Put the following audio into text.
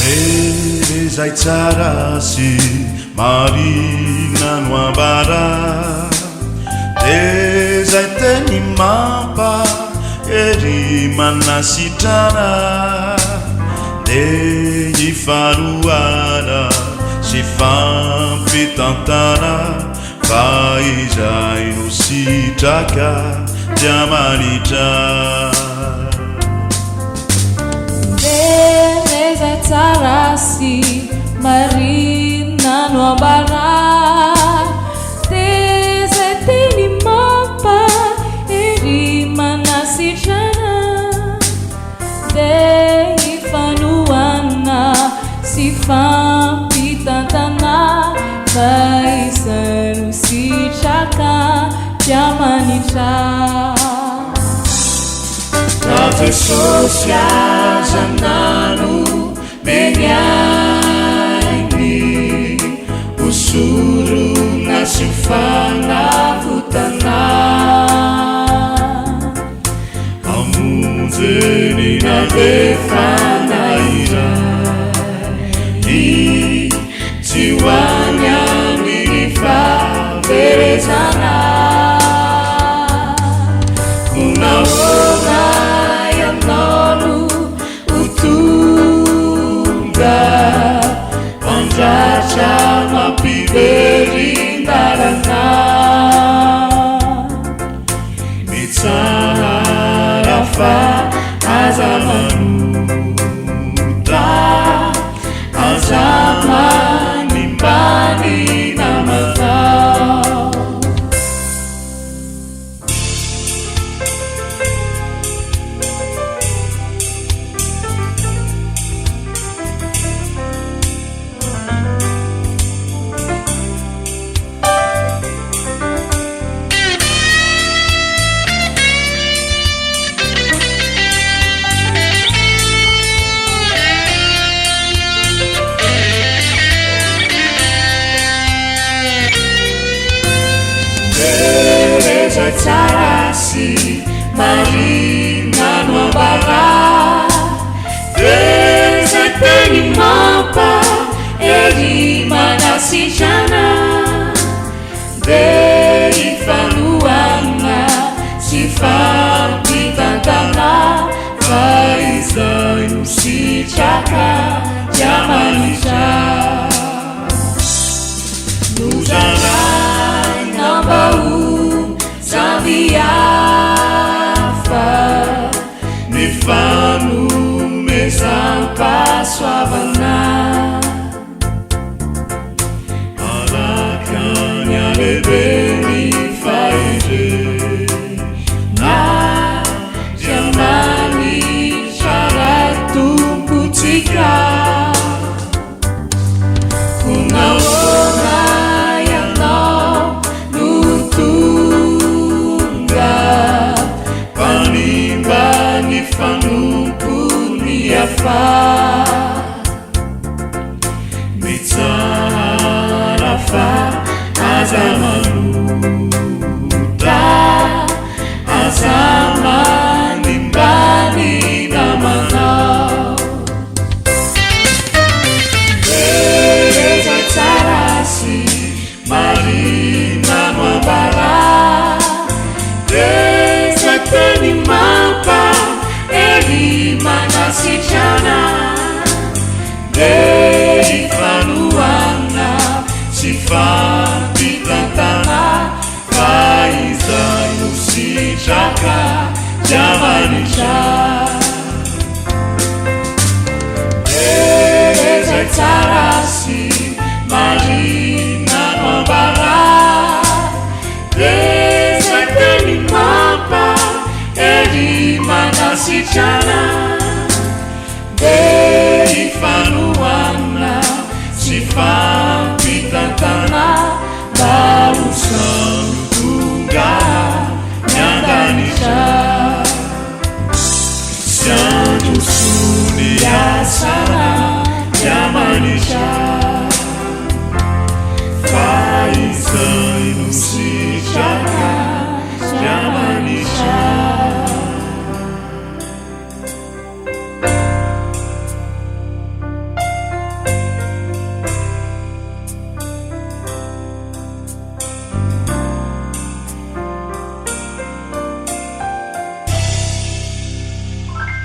Zay tsara sy marina no ambara de zay teny mampa ery manasitrana de ifaroana sy fampitantana fa izay no sitraka dia manitra zay tsara sy marina no ambara de zay teny mampa ery manasitrana de ifanoana sy fampitantana fa izay no sitraka dia manitra Tafesosiazanano menyaini usuru nasifanavutana amunzeni navefanaira i jiwanya minifaverezana kunaona Panjacha mapiberindarana Mitsarafa azamanuta azamanimbani namata Zay tsara sy marina no ambara de zay teny mampa ery manasitrana de ifanoana sy fampitantana fa izay no sitraka dia manitra nozarai nambao Sabiafa nifanu mesampaswavana Alakanya lebeni faide na jamani syaratu putika kunaona yang no nutu Panimbangi fanupuni afa Mitsarafa azamanuta azamanimbani namana Zay tsara sy marina no ambara teny mampa ery manasitrana de ifanoana sy fampitantana fa izay no sitraka dia manitra zay tsara sy marina no ambara de zay teny mampa ery manasitrana